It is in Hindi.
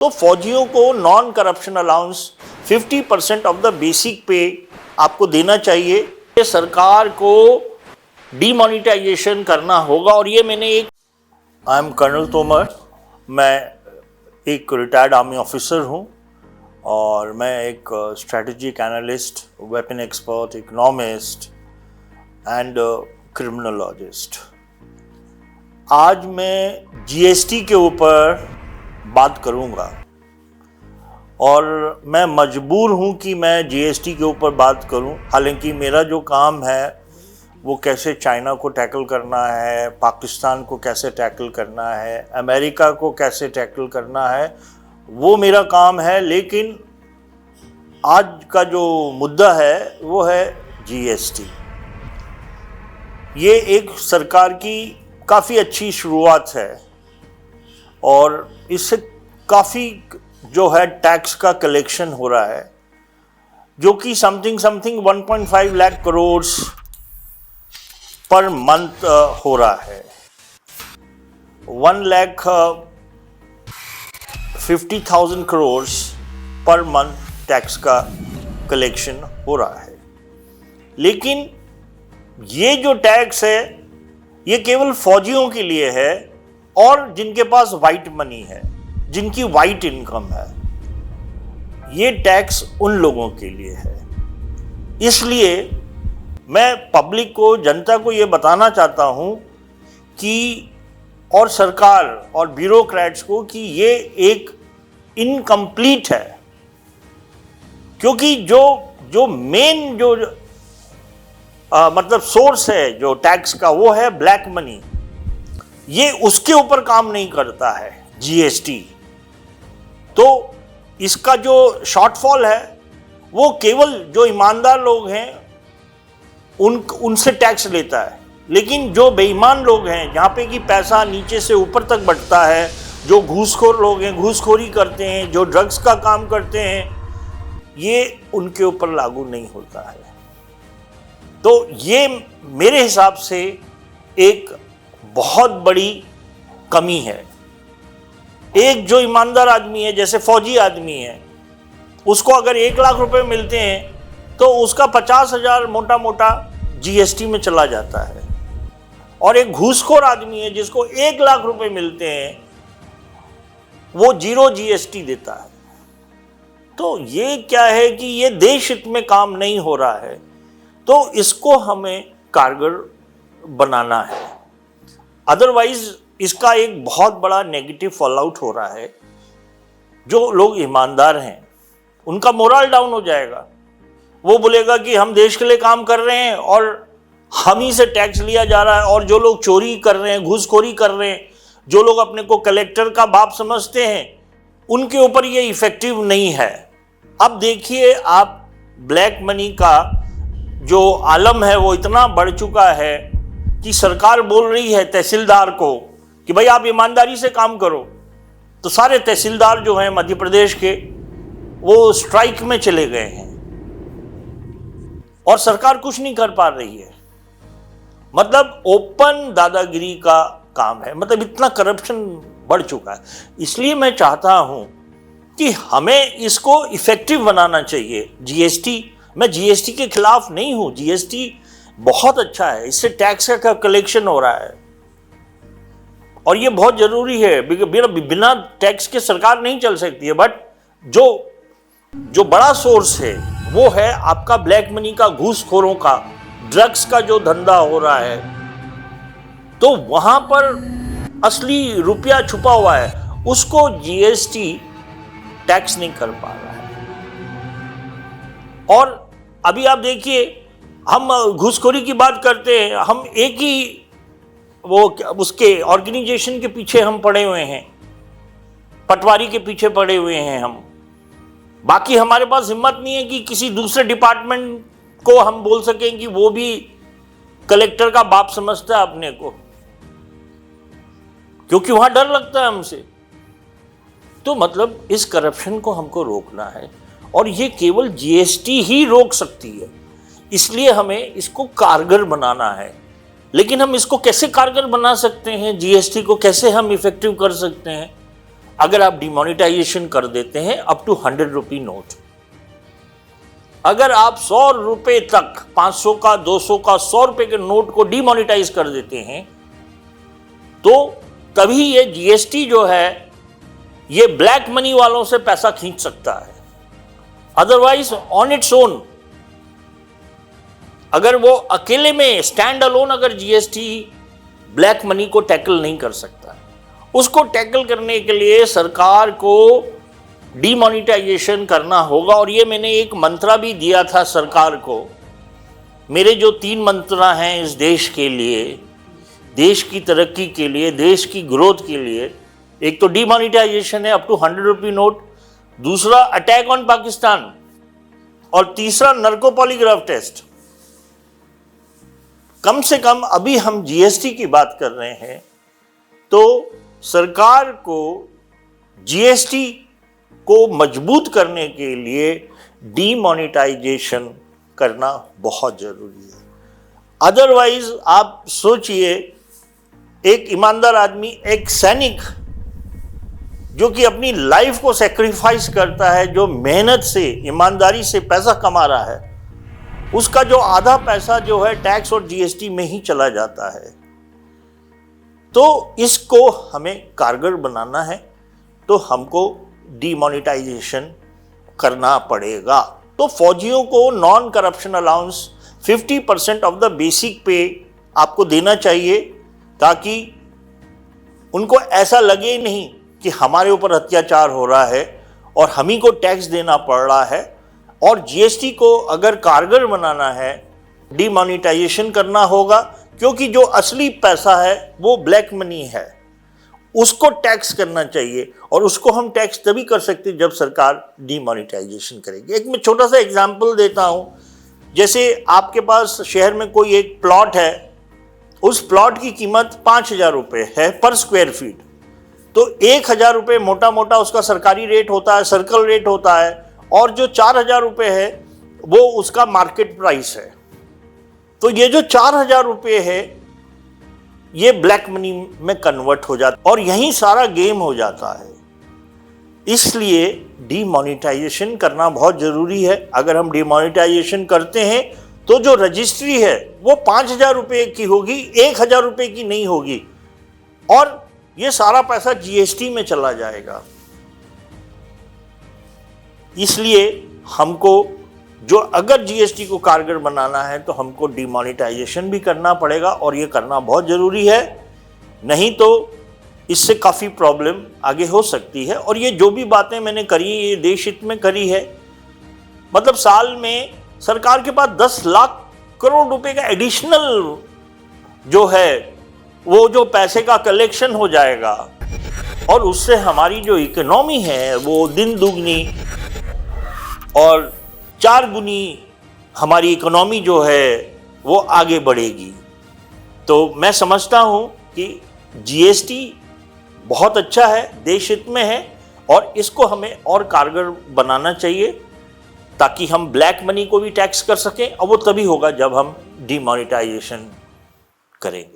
तो फौजियों को non corruption allowance 50% of the basic पे आपको देना चाहिए। ये सरकार को डीमोनेटाइजेशन करना होगा। और ये मैंने आई एम कर्नल तोमर, मैं एक रिटायर्ड आर्मी ऑफिसर हूँ और मैं एक strategic analyst, weapon expert, economist and criminologist. आज मैं जीएसटी के ऊपर बात करूंगा और मैं मजबूर हूं कि मैं जीएसटी के ऊपर बात करूं। हालांकि मेरा जो काम है वो कैसे चाइना को टैकल करना है, पाकिस्तान को कैसे टैकल करना है, अमेरिका को कैसे टैकल करना है, वो मेरा काम है। लेकिन आज का जो मुद्दा है वो है जीएसटी। ये एक सरकार की काफ़ी अच्छी शुरुआत है और इससे काफ़ी जो है टैक्स का कलेक्शन हो रहा है, जो कि something 1.5 lakh crore per month हो रहा है। 1,50,000 करोड़ पर मंथ टैक्स का कलेक्शन हो रहा है। लेकिन ये जो टैक्स है ये केवल फौजियों के लिए है और जिनके पास वाइट मनी है, जिनकी वाइट इनकम है। ये टैक्स उन लोगों के लिए है। इसलिए मैं पब्लिक को, जनता को ये बताना चाहता हूँ कि और सरकार और ब्यूरोक्रेट्स को कि ये एक इनकम्प्लीट है, क्योंकि जो मेन जो मतलब सोर्स है जो टैक्स का वो है ब्लैक मनी। ये उसके ऊपर काम नहीं करता है जीएसटी। तो इसका जो शॉर्टफॉल है वो केवल जो ईमानदार लोग हैं उनसे टैक्स लेता है। लेकिन जो बेईमान लोग हैं, जहाँ पे कि पैसा नीचे से ऊपर तक बढ़ता है, जो घूसखोर लोग हैं, घूसखोरी करते हैं, जो ड्रग्स का काम करते हैं, ये उनके ऊपर लागू नहीं होता है। तो ये मेरे हिसाब से एक बहुत बड़ी कमी है। एक जो ईमानदार आदमी है, जैसे फौजी आदमी है, उसको अगर 1 लाख रुपए मिलते हैं तो उसका 50,000 मोटा मोटा जीएसटी में चला जाता है। और एक घूसखोर आदमी है जिसको 1 लाख रुपए मिलते हैं, वो 0 जीएसटी देता है। तो ये क्या है कि ये देश हित में काम नहीं हो रहा है। तो इसको हमें कारगर बनाना है, अदरवाइज इसका एक बहुत बड़ा नेगेटिव फॉलआउट हो रहा है। जो लोग ईमानदार हैं उनका मोरल डाउन हो जाएगा। वो बोलेगा कि हम देश के लिए काम कर रहे हैं और हम ही से टैक्स लिया जा रहा है। और जो लोग चोरी कर रहे हैं, घूसखोरी कर रहे हैं, जो लोग अपने को कलेक्टर का बाप समझते हैं, उनके ऊपर ये इफेक्टिव नहीं है। अब देखिए आप, ब्लैक मनी का जो आलम है वो इतना बढ़ चुका है कि सरकार बोल रही है तहसीलदार को कि भाई आप ईमानदारी से काम करो। तो सारे तहसीलदार जो हैं मध्य प्रदेश के, वो स्ट्राइक में चले गए हैं और सरकार कुछ नहीं कर पा रही है। मतलब ओपन दादागिरी का काम है। मतलब इतना करप्शन बढ़ चुका है। इसलिए मैं चाहता हूं कि हमें इसको इफेक्टिव बनाना चाहिए। जीएसटी, मैं जीएसटी के खिलाफ नहीं हूं। जीएसटी बहुत अच्छा है, इससे टैक्स का कलेक्शन हो रहा है और ये बहुत जरूरी है। बिना टैक्स के सरकार नहीं चल सकती है। बट जो बड़ा सोर्स है वो है आपका ब्लैक मनी का, घूसखोरों का, ड्रग्स का जो धंधा हो रहा है। तो वहां पर असली रुपया छुपा हुआ है, उसको जीएसटी टैक्स नहीं कर पा रहा है। और अभी आप देखिए, हम घूसखोरी की बात करते हैं, हम एक ही वो उसके ऑर्गेनाइजेशन के पीछे हम पड़े हुए हैं, पटवारी के पीछे पड़े हुए हैं हम। बाकी हमारे पास हिम्मत नहीं है कि किसी दूसरे डिपार्टमेंट को हम बोल सकें कि वो भी कलेक्टर का बाप समझता है अपने को, क्योंकि वहां डर लगता है हमसे। तो मतलब इस करप्शन को हमको रोकना है और ये केवल जीएसटी ही रोक सकती है। इसलिए हमें इसको कारगर बनाना है। लेकिन हम इसको कैसे कारगर बना सकते हैं, जीएसटी को कैसे हम इफेक्टिव कर सकते हैं? अगर आप डिमोनेटाइजेशन कर देते हैं अप टू 100 रुपी नोट। अगर आप 100 रुपए तक 500 का, 200 का, 100 रुपए के नोट को डिमोनेटाइज कर देते हैं तो तभी ये जीएसटी जो है ये ब्लैक मनी वालों से पैसा खींच सकता है। अदरवाइज ऑन इट्स ओन, अगर वो अकेले में स्टैंड अलोन अगर जीएसटी ब्लैक मनी को टैकल नहीं कर सकता, उसको टैकल करने के लिए सरकार को डिमोनेटाइजेशन करना होगा। और ये मैंने एक मंत्रा भी दिया था सरकार को। मेरे जो 3 मंत्रा हैं इस देश के लिए, देश की तरक्की के लिए, देश की ग्रोथ के लिए, एक तो डिमोनेटाइजेशन है अप टू 100 रुपी नोट, दूसरा अटैक ऑन पाकिस्तान, और तीसरा नर्को पॉलीग्राफ टेस्ट। कम से कम अभी हम जीएसटी की बात कर रहे हैं तो सरकार को जीएसटी को मजबूत करने के लिए डिमोनेटाइजेशन करना बहुत जरूरी है। अदरवाइज आप सोचिए, एक ईमानदार आदमी, एक सैनिक जो कि अपनी लाइफ को सेक्रीफाइस करता है, जो मेहनत से, ईमानदारी से पैसा कमा रहा है, उसका जो आधा पैसा जो है टैक्स और जीएसटी में ही चला जाता है। तो इसको हमें कारगर बनाना है तो हमको डिमोनेटाइजेशन करना पड़ेगा। तो फौजियों को non corruption allowance 50% of the basic पे आपको देना चाहिए, ताकि उनको ऐसा लगे नहीं कि हमारे ऊपर अत्याचार हो रहा है और हम ही को टैक्स देना पड़ रहा है। और जीएसटी को अगर कारगर बनाना है, डिमोनेटाइजेशन करना होगा, क्योंकि जो असली पैसा है वो ब्लैक मनी है, उसको टैक्स करना चाहिए। और उसको हम टैक्स तभी कर सकते जब सरकार डिमोनेटाइजेशन करेगी। एक मैं छोटा सा एग्जांपल देता हूं। जैसे आपके पास शहर में कोई एक प्लॉट है, उस प्लॉट की कीमत 5,000 रुपये है पर स्क्वायर फीट। तो 1,000 रुपये मोटा मोटा उसका सरकारी रेट होता है, सर्कल रेट होता है, और जो 4,000 रुपये है वो उसका मार्केट प्राइस है। तो ये जो 4,000 रुपये है ये ब्लैक मनी में कन्वर्ट हो जाता, और यहीं सारा गेम हो जाता है। इसलिए डिमोनेटाइजेशन करना बहुत जरूरी है। अगर हम डिमोनेटाइजेशन करते हैं तो जो रजिस्ट्री है वो 5,000 रुपये की होगी, 1,000 रुपये की नहीं होगी, और ये सारा पैसा जीएसटी में चला जाएगा। इसलिए हमको जो अगर जीएसटी को कारगर बनाना है तो हमको डिमोनेटाइजेशन भी करना पड़ेगा, और ये करना बहुत ज़रूरी है। नहीं तो इससे काफ़ी प्रॉब्लम आगे हो सकती है। और ये जो भी बातें मैंने करी ये देश हित में करी है। मतलब साल में सरकार के पास 10 लाख करोड़ रुपए का एडिशनल जो है वो जो पैसे का कलेक्शन हो जाएगा, और उससे हमारी जो इकोनॉमी है वो दिन दुगनी और 4 गुनी हमारी इकोनॉमी जो है वो आगे बढ़ेगी। तो मैं समझता हूँ कि जीएसटी बहुत अच्छा है, देश हित में है, और इसको हमें और कारगर बनाना चाहिए ताकि हम ब्लैक मनी को भी टैक्स कर सकें। और वो तभी होगा जब हम डिमोनेटाइजेशन करेंगे।